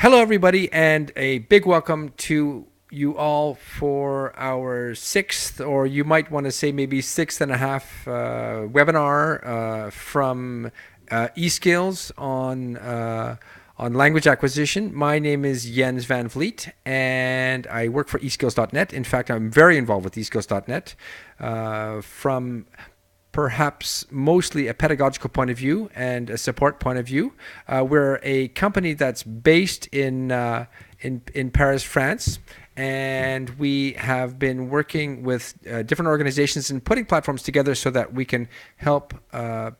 Hello, everybody, and a big welcome to you all for our sixth, or you might want to say maybe sixth and a half webinar from eSkills on language acquisition. My name is Jens Van Vliet, and I work for eSkills.net. In fact, I'm very involved with eSkills.net from perhaps mostly a pedagogical point of view and a support point of view. We're a company that's based in Paris, France, and we have been working with different organizations and putting platforms together so that we can help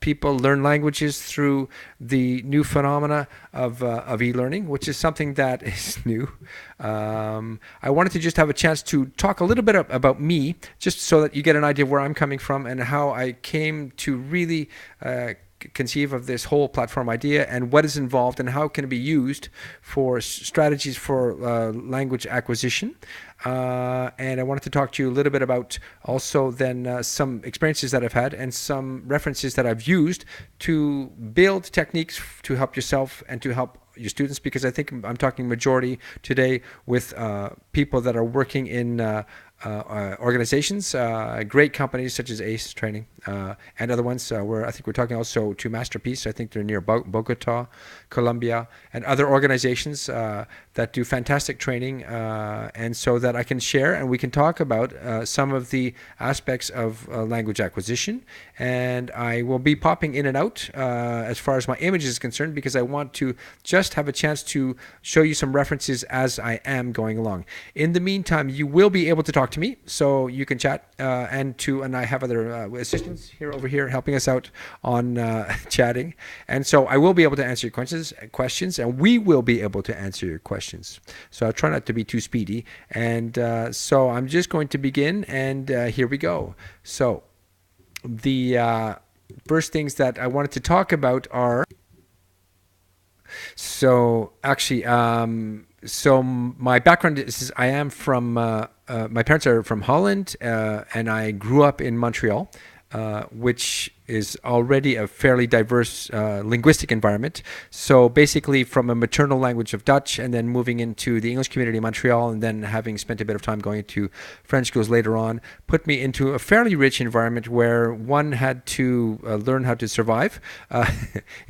people learn languages through the new phenomena of e-learning, which is something that is new. I wanted to just have a chance to talk a little bit about me, just so that you get an idea of where I'm coming from and how I came to really conceive of this whole platform idea and what is involved and how can it be used for strategies for language acquisition. And I wanted to talk to you a little bit about also then some experiences that I've had and some references that I've used to build techniques to help yourself and to help your students, because I think I'm talking majority today with people that are working in organizations, great companies such as ACE Training and other ones. Where I think we're talking also to Masterpiece. I think they're near Bogota, Colombia, and other organizations that do fantastic training, and so that I can share and we can talk about some of the aspects of language acquisition. And I will be popping in and out as far as my image is concerned, because I want to just have a chance to show you some references as I am going along. In the meantime, you will be able to talk to me, so you can chat, and I have other assistants over here helping us out on chatting, and so I will be able to answer your questions, and we will be able to answer your questions. So I'll try not to be too speedy, and so I'm just going to begin, and here we go. So the first things that I wanted to talk about are, so actually, so my background is I am from, my parents are from Holland, and I grew up in Montreal, which is already a fairly diverse linguistic environment. So basically from a maternal language of Dutch, and then moving into the English community in Montreal, and then having spent a bit of time going to French schools later on, put me into a fairly rich environment where one had to learn how to survive,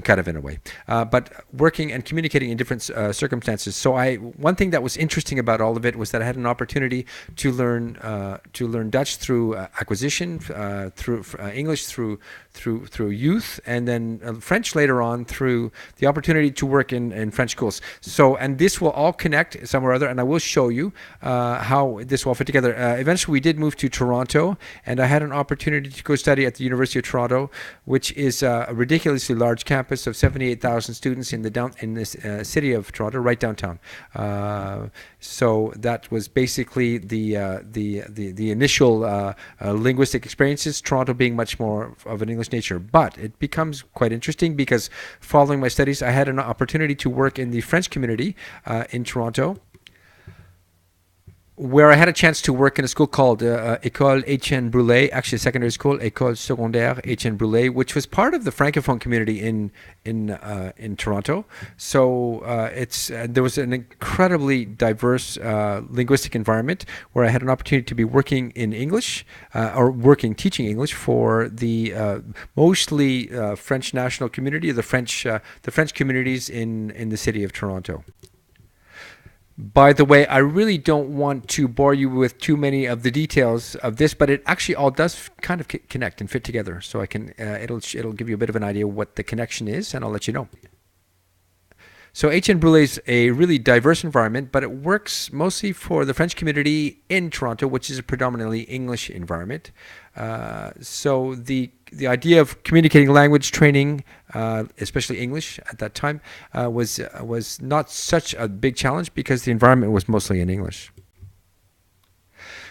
kind of in a way, but working and communicating in different circumstances. So one thing that was interesting about all of it was that I had an opportunity to learn Dutch through acquisition, through English through youth, and then French later on through the opportunity to work in French schools. So, and this will all connect somewhere or other, and I will show you how this will all fit together. Eventually we did move to Toronto, and I had an opportunity to go study at the University of Toronto, which is a ridiculously large campus of 78,000 students in this city of Toronto, right downtown. So that was basically the initial linguistic experiences, Toronto being much more of an English nature. But it becomes quite interesting because following my studies, I had an opportunity to work in the French community in Toronto, where I had a chance to work in a school called Ecole Etienne Brülé, actually a secondary school, Ecole Secondaire Etienne Brülé, which was part of the Francophone community in Toronto. So there was an incredibly diverse linguistic environment where I had an opportunity to be working in English, teaching English for the mostly French national community, the French communities in the city of Toronto. By the way, I really don't want to bore you with too many of the details of this, but it actually all does kind of connect and fit together. So I can, it'll give you a bit of an idea of what the connection is, and I'll let you know. So Etienne Brülé is a really diverse environment, but it works mostly for the French community in Toronto, which is a predominantly English environment. So the idea of communicating language training, especially English at that time, was not such a big challenge because the environment was mostly in English.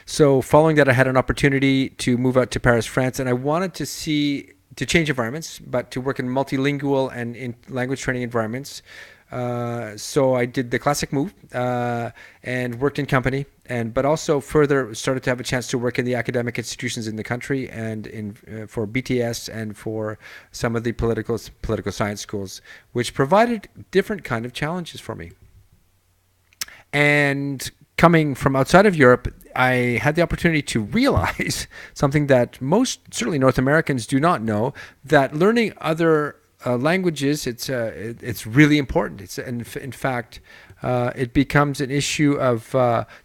So following that, I had an opportunity to move out to Paris, France, and I wanted to change environments, but to work in multilingual and in language training environments. So I did the classic move and worked in company, but also further started to have a chance to work in the academic institutions in the country and for BTS and for some of the political science schools, which provided different kind of challenges for me. And coming from outside of Europe, I had the opportunity to realize something that most, certainly North Americans, do not know, that learning other languages, it's really important. It's in fact, it becomes an issue of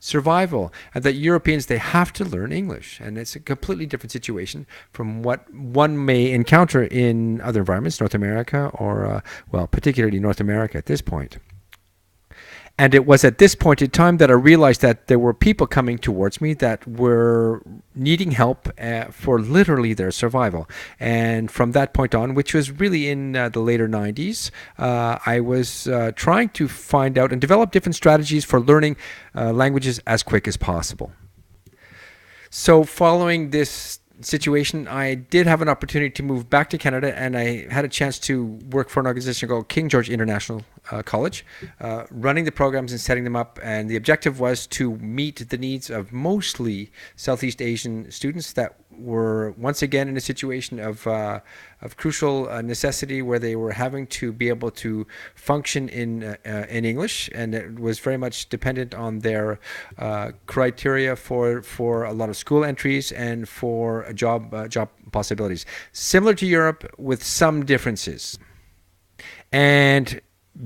survival, and that Europeans, they have to learn English, and it's a completely different situation from what one may encounter in other environments, North America, or well, particularly North America at this point. And it was at this point in time that I realized that there were people coming towards me that were needing help for literally their survival. And from that point on, which was really in the later 90s, I was trying to find out and develop different strategies for learning languages as quick as possible. So following this situation, I did have an opportunity to move back to Canada, and I had a chance to work for an organization called King George International College, running the programs and setting them up. And the objective was to meet the needs of mostly Southeast Asian students that were once again in a situation of crucial necessity, where they were having to be able to function in English, and it was very much dependent on their criteria for a lot of school entries and for job possibilities. Similar to Europe, with some differences. And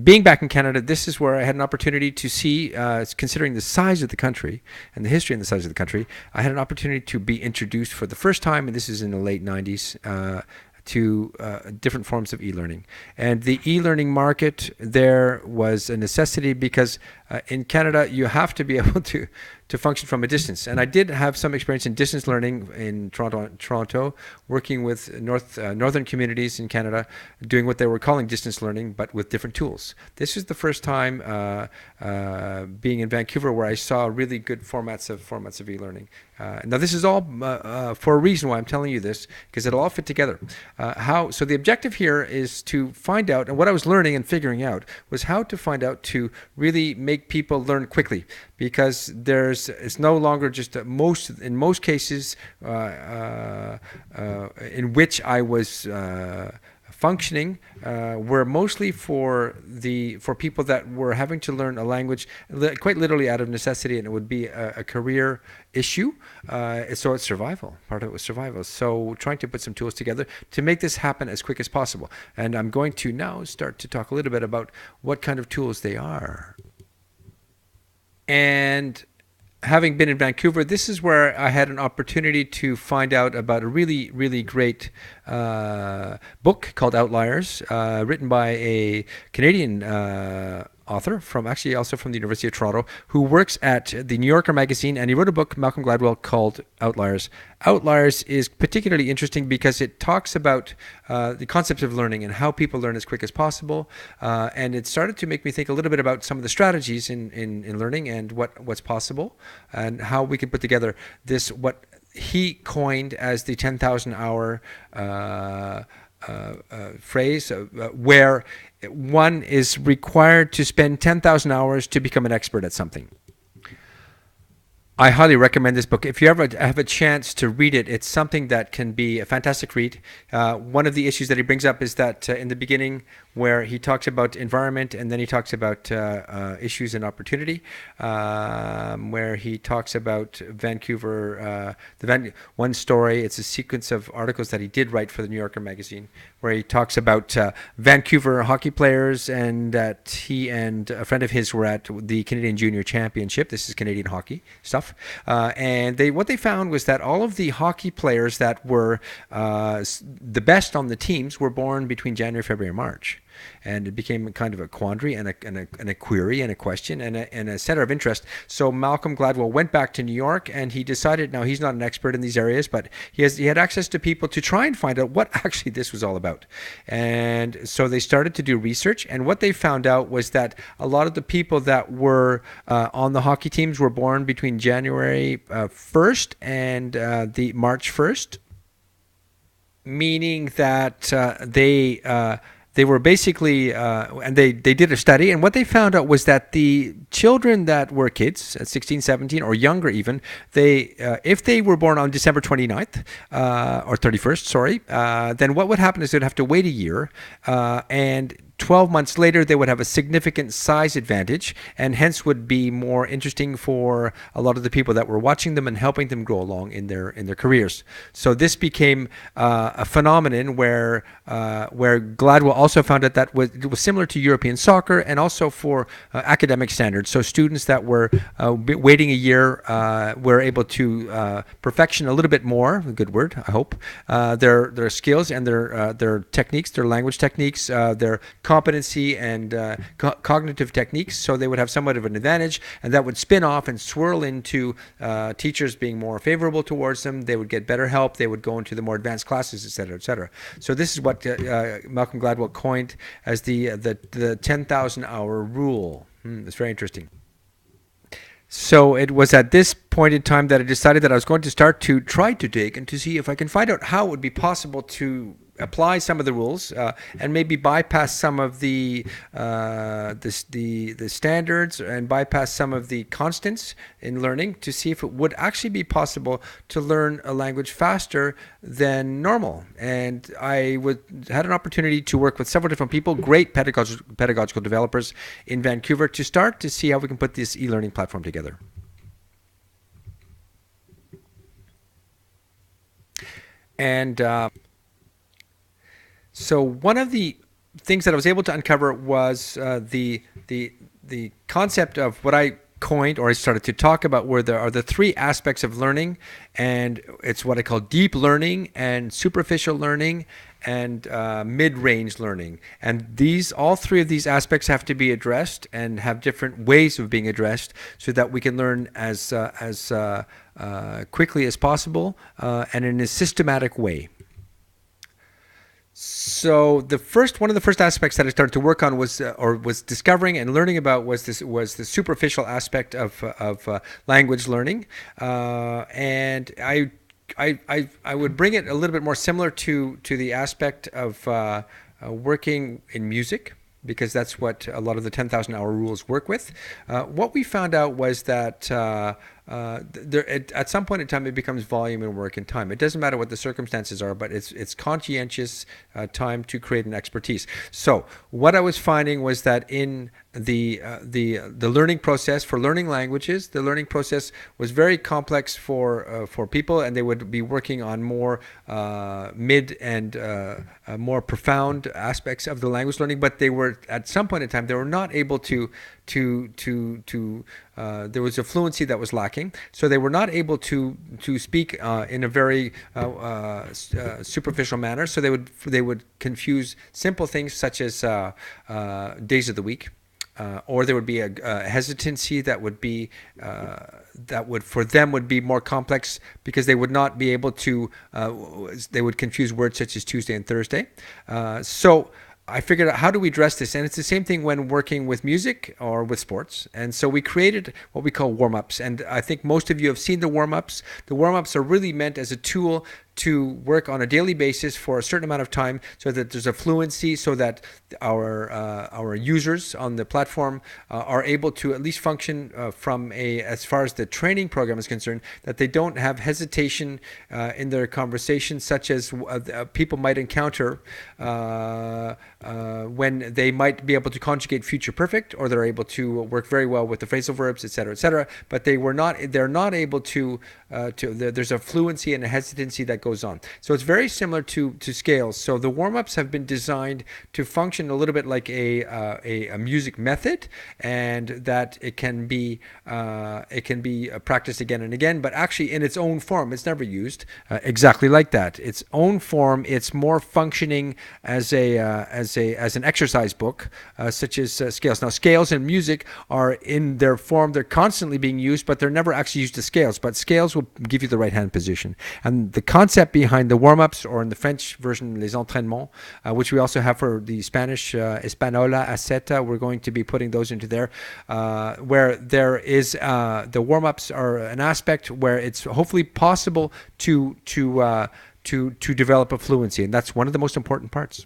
being back in Canada, this is where I had an opportunity to see, considering the size of the country and the history and the size of the country, I had an opportunity to be introduced for the first time, and this is in the late 90s, to different forms of e-learning. And the e-learning market there was a necessity because in Canada, you have to be able to function from a distance. And I did have some experience in distance learning in Toronto, working with northern communities in Canada, doing what they were calling distance learning, but with different tools. This was the first time being in Vancouver where I saw really good formats of e-learning. Now this is all for a reason why I'm telling you this, because it'll all fit together. So the objective here is to find out, and what I was learning and figuring out was how to find out to really make people learn quickly, because it's no longer just in most cases in which I was functioning were mostly for people that were having to learn a language quite literally out of necessity, and it would be a career issue. So it's survival. Part of it was survival. So trying to put some tools together to make this happen as quick as possible. And I'm going to now start to talk a little bit about what kind of tools they are. And having been in Vancouver, this is where I had an opportunity to find out about a really, really great book called Outliers, written by a Canadian author also from the University of Toronto, who works at the New Yorker magazine, and he wrote a book, Malcolm Gladwell, called Outliers. Outliers is particularly interesting because it talks about the concepts of learning and how people learn as quick as possible, and it started to make me think a little bit about some of the strategies in learning and what's possible, and how we can put together this, what he coined as the 10,000 hour phrase, where one is required to spend 10,000 hours to become an expert at something. I highly recommend this book. If you ever have a chance to read it, it's something that can be a fantastic read. One of the issues that he brings up is that in the beginning, where he talks about environment, and then he talks about issues and opportunity, where he talks about Vancouver, one story, it's a sequence of articles that he did write for the New Yorker magazine, where he talks about Vancouver hockey players, and that he and a friend of his were at the Canadian Junior Championship. This is Canadian hockey stuff. And what they found was that all of the hockey players that were the best on the teams were born between January, February, and March. And it became kind of a quandary and a query and a question and a center of interest. So Malcolm Gladwell went back to New York, and he decided, now he's not an expert in these areas, but he had access to people to try and find out what actually this was all about. And so they started to do research, and what they found out was that a lot of the people that were on the hockey teams were born between January 1st and the March 1st, meaning that they were basically, and they did a study, and what they found out was that the children that were kids at 16, 17, or younger even, if they were born on December 29th, or 31st, sorry, then what would happen is they'd have to wait a year, and 12 months later, they would have a significant size advantage and hence would be more interesting for a lot of the people that were watching them and helping them grow along in their careers. So this became a phenomenon where Gladwell also found that it was similar to European soccer and also for academic standards. So students that were waiting a year were able to perfection a little bit more, a good word, I hope, their skills and their techniques, their language techniques, their competency and cognitive techniques. So they would have somewhat of an advantage, and that would spin off and swirl into teachers being more favorable towards them. They would get better help. They would go into the more advanced classes, et cetera, et cetera. So this is what Malcolm Gladwell coined as the 10,000 hour rule. It's very interesting. So it was at this point in time that I decided that I was going to start to try to dig and to see if I can find out how it would be possible to apply some of the rules and maybe bypass some of the standards and bypass some of the constants in learning to see if it would actually be possible to learn a language faster than normal. And I had an opportunity to work with several different people, great pedagogical developers in Vancouver, to start to see how we can put this e-learning platform together. And so one of the things that I was able to uncover was the concept of what I coined, or I started to talk about, where there are the three aspects of learning, and it's what I call deep learning and superficial learning and mid-range learning. And all three of these aspects have to be addressed and have different ways of being addressed so that we can learn as quickly as possible and in a systematic way. So one of the first aspects that I started to work on was discovering and learning about was the superficial aspect of language learning, and I would bring it a little bit more similar to the aspect of working in music, because that's what a lot of the 10,000 hour rules work with. What we found out was that at some point in time, it becomes volume and work and time. It doesn't matter what the circumstances are, but it's conscientious time to create an expertise. So what I was finding was that in the learning process for learning languages, the learning process was very complex for people, and they would be working on more mid and more profound aspects of the language learning. But they were, at some point in time, they were not able to there was a fluency that was lacking, so they were not able to speak in a very superficial manner. So they would confuse simple things such as days of the week, or there would be a hesitancy that would be for them would be more complex, because they would not be able to. They would confuse words such as Tuesday and Thursday. So I figured out, how do we address this? And it's the same thing when working with music or with sports. And so we created what we call warm-ups. And I think most of you have seen the warm-ups. The warm-ups are really meant as a tool to work on a daily basis for a certain amount of time, so that there's a fluency, so that our users on the platform are able to at least function as far as the training program is concerned, that they don't have hesitation in their conversations, such as people might encounter when they might be able to conjugate future perfect, or they're able to work very well with the phrasal verbs, etc., etc. But they're not able to. There's a fluency and a hesitancy that goes on. So it's very similar to scales. So the warm-ups have been designed to function a little bit like a music method, and that it can be practiced again and again, but actually in its own form. It's never used exactly like that. Its own form. It's more functioning as an exercise book, such as scales. Now, scales in music are in their form. They're constantly being used, but they're never actually used as scales. But scales will give you the right hand position. And the concept behind the warm-ups, or in the French version, les entraînements, which we also have for the Spanish, Espanola, Aceta, we're going to be putting those into there, where there is the warm-ups are an aspect where it's hopefully possible to develop a fluency, and that's one of the most important parts.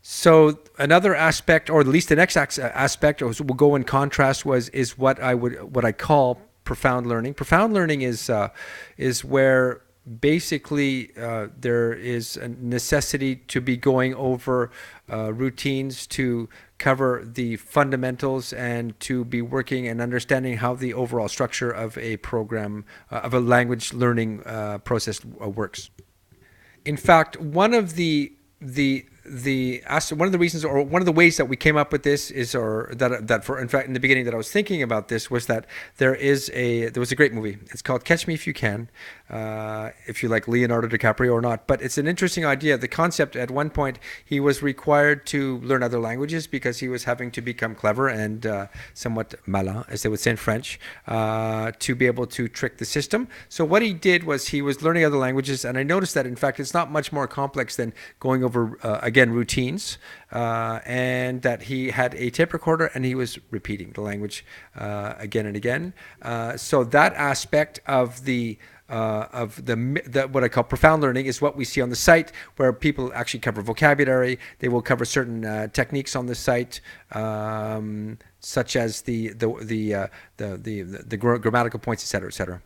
So another aspect, or at least the next aspect, or will go in contrast, is what I call profound learning. Profound learning is where basically there is a necessity to be going over routines to cover the fundamentals and to be working and understanding how the overall structure of a program, of a language learning process works. In fact, one of the reasons, or one of the ways that we came up with this is, or that for in fact in the beginning that I was thinking about this, was that there was a great movie. It's called Catch Me If You Can, if you like Leonardo DiCaprio or not. But it's an interesting idea. The concept, at one point he was required to learn other languages because he was having to become clever and somewhat malin, as they would say in French, to be able to trick the system. So what he did was he was learning other languages, and I noticed that in fact it's not much more complex than going over again routines, and that he had a tape recorder and he was repeating the language again and again. So that aspect of the what I call profound learning is what we see on the site, where people actually cover vocabulary. They will cover certain techniques on the site, such as the grammatical points, etc., etc.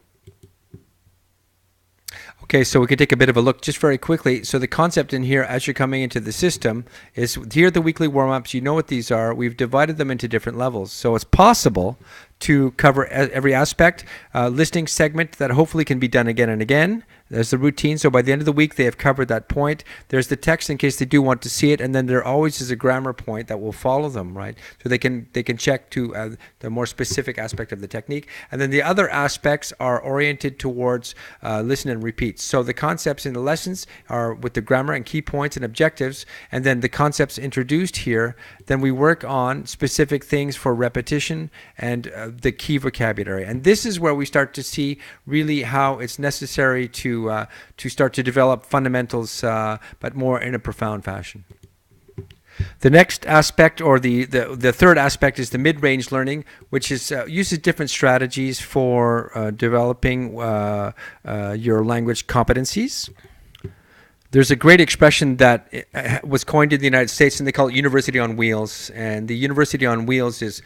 Okay, so we can take a bit of a look just very quickly. So the concept in here, as you're coming into the system, is here are the weekly warm-ups. You know what these are. We've divided them into different levels. So it's possible to cover every aspect. Listening segment that hopefully can be done again and again. There's the routine. So by the end of the week, they have covered that point. There's the text in case they do want to see it. And then there always is a grammar point that will follow them, right? So they can check to the more specific aspect of the technique. And then the other aspects are oriented towards listen and repeat. So the concepts in the lessons are with the grammar and key points and objectives. And then the concepts introduced here, then we work on specific things for repetition and the key vocabulary. And this is where we start to see really how it's necessary to start to develop fundamentals, but more in a profound fashion. The next aspect, or the third aspect, is the mid-range learning, which is uses different strategies for developing your language competencies. There's a great expression that was coined in the United States, and they call it University on Wheels. And the University on Wheels is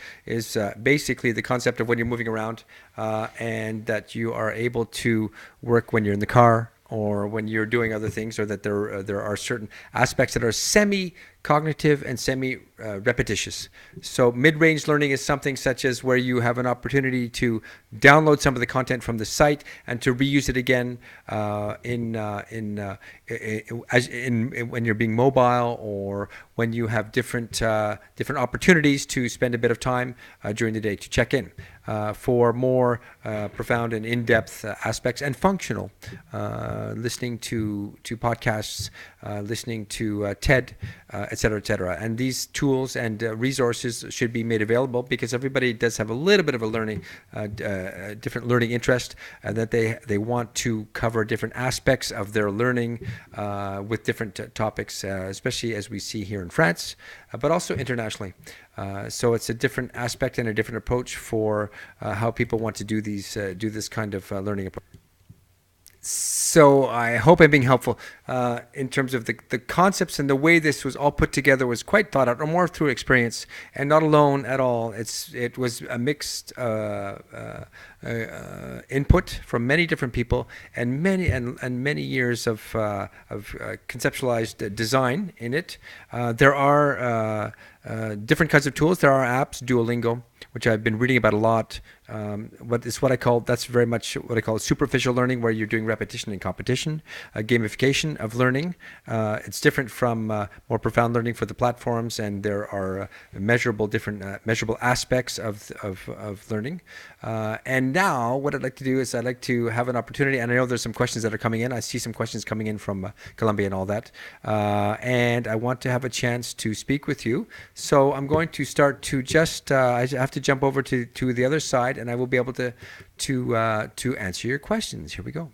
basically the concept of when you're moving around, and that you are able to work when you're in the car or when you're doing other things, or that there are certain aspects that are semi-cognitive and semi-repetitious. So mid-range learning is something such as where you have an opportunity to download some of the content from the site and to reuse it again when you're being mobile, or when you have different opportunities to spend a bit of time during the day to check in for more profound and in-depth aspects, and functional, listening to podcasts, listening to TED, et cetera, et cetera. And these tools and resources should be made available because everybody does have a little bit of a learning, different learning interest, and that they want to cover different aspects of their learning with different topics, especially as we see here in France, but also internationally. So it's a different aspect and a different approach for how people want to do this kind of learning approach. So I hope I'm being helpful in terms of the concepts, and the way this was all put together was quite thought out, or more through experience, and not alone at all. It was a mixed input from many different people, and many years of conceptualized design in it. There are different kinds of tools. There are apps, Duolingo, which I've been reading about a lot. That's very much what I call superficial learning, where you're doing repetition and competition, gamification of learning. It's different from more profound learning for the platforms, and there are measurable aspects of learning. And now what I'd like to do is I'd like to have an opportunity, and I know there's some questions that are coming in. I see some questions coming in from Colombia and all that. And I want to have a chance to speak with you. So I'm going to start to just, I have to jump over to the other side, and I will be able to answer your questions. Here we go.